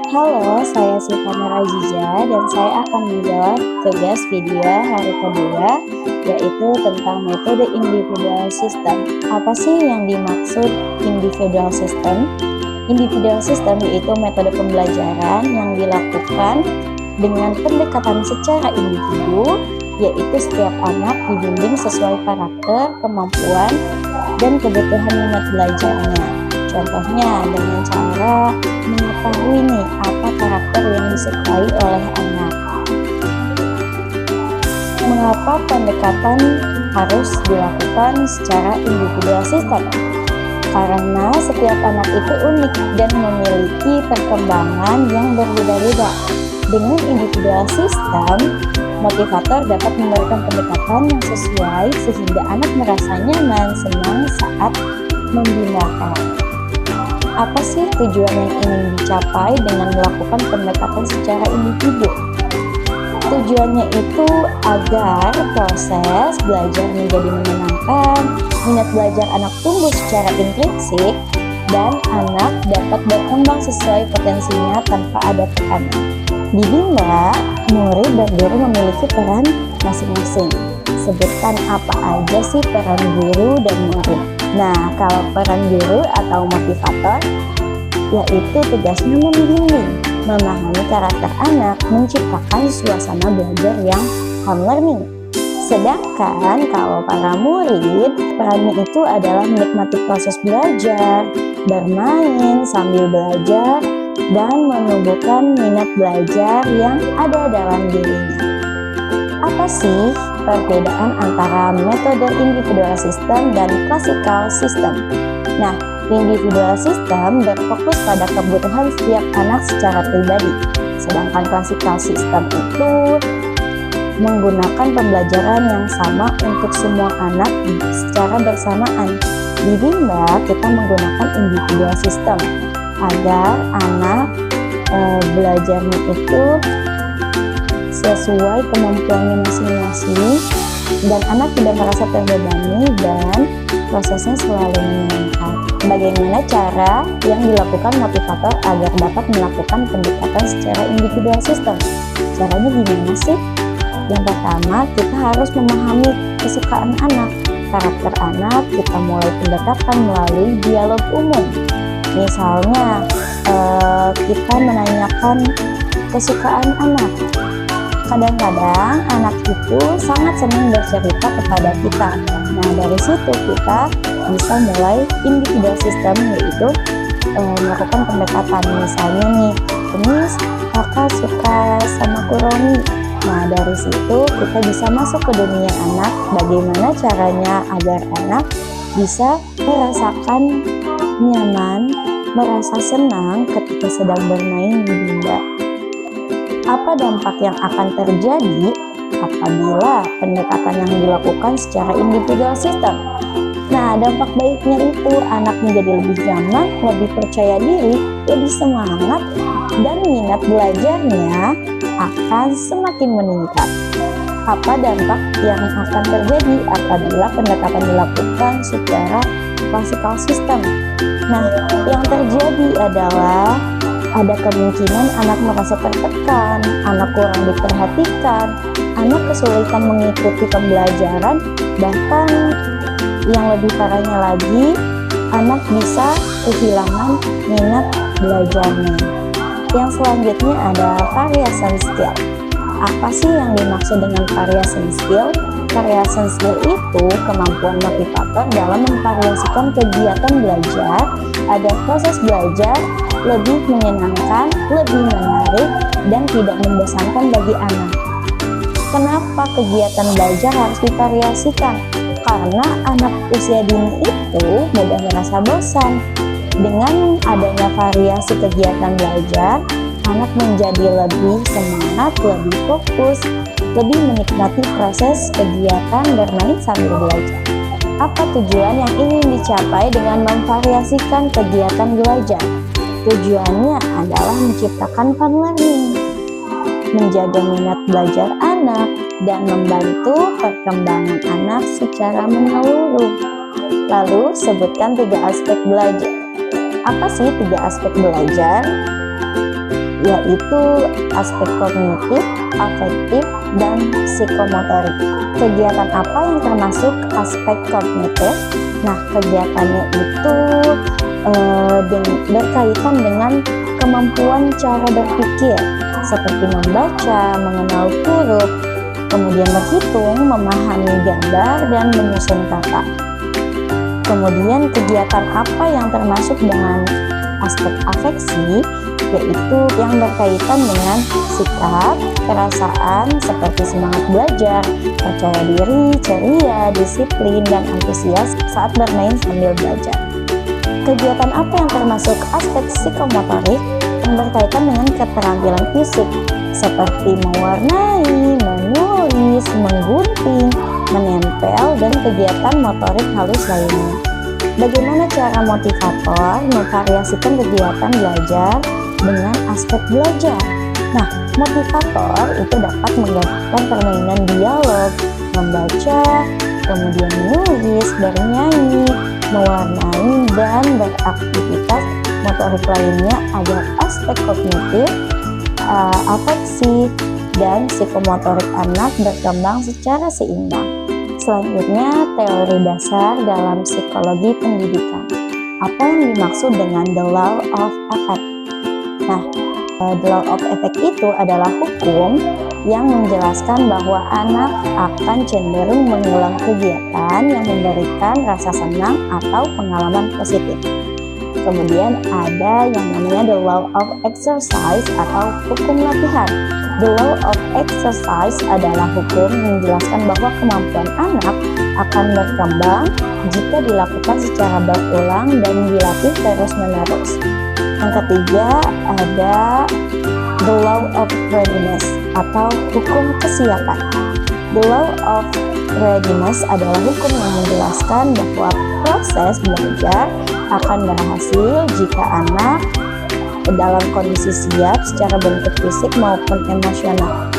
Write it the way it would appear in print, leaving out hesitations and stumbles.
Halo, saya Silvana Aziza dan saya akan menjawab tugas video hari kedua, yaitu tentang metode individual system. Apa sih yang dimaksud individual system? Individual system yaitu metode pembelajaran yang dilakukan dengan pendekatan secara individu, yaitu setiap anak dibimbing sesuai karakter, kemampuan, dan kebutuhan minat belajarnya. Contohnya dengan cara mengetahui nih apa karakter yang disukai oleh anak. Mengapa pendekatan harus dilakukan secara individual system? Karena setiap anak itu unik dan memiliki perkembangan yang berbeda-beda. Dengan individual system, motivator dapat memberikan pendekatan yang sesuai sehingga anak merasa nyaman, senang saat membinakan. Apa sih tujuan yang ingin dicapai dengan melakukan pendekatan secara individu? Tujuannya itu agar proses belajar menjadi menyenangkan, minat belajar anak tumbuh secara intrinsik, dan anak dapat berkembang sesuai potensinya tanpa ada tekanan. Di Bimba, murid dan guru memiliki peran masing-masing. Sebutkan apa aja sih peran guru dan murid. Nah, kalau peran guru atau motivator, yaitu tugasnya membimbing, memahami karakter anak, menciptakan suasana belajar yang home learning. Sedangkan kalau para murid, perannya itu adalah menikmati proses belajar, bermain sambil belajar, dan menumbuhkan minat belajar yang ada dalam dirinya. Apa sih perbedaan antara metode individual system dan classical system? Nah, individual system berfokus pada kebutuhan setiap anak secara pribadi, sedangkan classical system itu menggunakan pembelajaran yang sama untuk semua anak secara bersamaan. Di Bimba, kita menggunakan individual system agar anak belajarnya itu sesuai kemampuannya masing-masing dan anak tidak merasa terbebani dan prosesnya selalu menyenangkan. Bagaimana cara yang dilakukan motivator agar dapat melakukan pendekatan secara individual system? Caranya gimana sih? Yang pertama, kita harus memahami kesukaan anak, karakter anak. Kita mulai pendekatan melalui dialog umum. Misalnya, kita menanyakan kesukaan anak. Kadang-kadang anak itu sangat senang bercerita kepada kita. Nah, dari situ kita bisa mulai individual system, yaitu melakukan pendekatan. Misalnya nih, Kemis, kakak suka sama Kuromi. Nah, dari situ kita bisa masuk ke dunia anak. Bagaimana caranya agar anak bisa merasakan nyaman, merasa senang ketika sedang bermain di Bimba. Apa dampak yang akan terjadi apabila pendekatan yang dilakukan secara individual system? Nah, dampak baiknya itu anak menjadi lebih nyaman, lebih percaya diri, lebih semangat, dan minat belajarnya akan semakin meningkat. Apa dampak yang akan terjadi apabila pendekatan dilakukan secara classical system? Nah, yang terjadi adalah ada kemungkinan anak merasa tertekan, anak kurang diperhatikan, anak kesulitan mengikuti pembelajaran, bahkan yang lebih parahnya lagi, anak bisa kehilangan minat belajarnya. Yang selanjutnya ada variation skill. Apa sih yang dimaksud dengan variation skill? Variation skill itu kemampuan motivator dalam memvariasikan kegiatan belajar agar proses belajar lebih menyenangkan, lebih menarik, dan tidak membosankan bagi anak. Kenapa kegiatan belajar harus divariasikan? Karena anak usia dini itu mudah merasa bosan. Dengan adanya variasi kegiatan belajar, anak menjadi lebih semangat, lebih fokus, lebih menikmati proses kegiatan bermain sambil belajar. Apa tujuan yang ingin dicapai dengan memvariasikan kegiatan belajar? Tujuannya adalah menciptakan fun learning, menjaga minat belajar anak, dan membantu perkembangan anak secara menyeluruh. Lalu, sebutkan 3 aspek belajar. Apa sih 3 aspek belajar? yaitu aspek kognitif, afektif, dan psikomotorik. Kegiatan apa yang termasuk aspek kognitif? Nah, kegiatannya itu berkaitan dengan kemampuan cara berpikir, seperti membaca, mengenal huruf, kemudian berhitung, memahami gambar, dan menyusun kata. Kemudian kegiatan apa yang termasuk dengan aspek afeksi, yaitu yang berkaitan dengan sikap, perasaan seperti semangat belajar, percaya diri, ceria, disiplin, dan antusias saat bermain sambil belajar. Kegiatan apa yang termasuk aspek psikomotorik yang berkaitan dengan keterampilan fisik, seperti mewarnai, menulis, menggunting, menempel, dan kegiatan motorik halus lainnya. Bagaimana cara motivator memvariasikan kegiatan belajar dengan aspek belajar? Nah, motivator itu dapat menggabungkan permainan dialog, membaca, kemudian menulis, bernyanyi, mewarnai, dan beraktivitas motorik lainnya agar aspek kognitif, afeksi, dan psikomotorik anak berkembang secara seimbang. Selanjutnya, teori dasar dalam psikologi pendidikan. Apa yang dimaksud dengan the law of effect? Nah, the law of effect itu adalah hukum yang menjelaskan bahwa anak akan cenderung mengulang kegiatan yang memberikan rasa senang atau pengalaman positif. Kemudian ada yang namanya the law of exercise atau hukum latihan. The law of exercise adalah hukum yang menjelaskan bahwa kemampuan anak akan berkembang jika dilakukan secara berulang dan dilatih terus-menerus. Yang ketiga ada the law of readiness atau hukum kesiapan. The law of readiness adalah hukum yang menjelaskan bahwa proses belajar akan berhasil jika anak dalam kondisi siap secara bentuk fisik maupun emosional.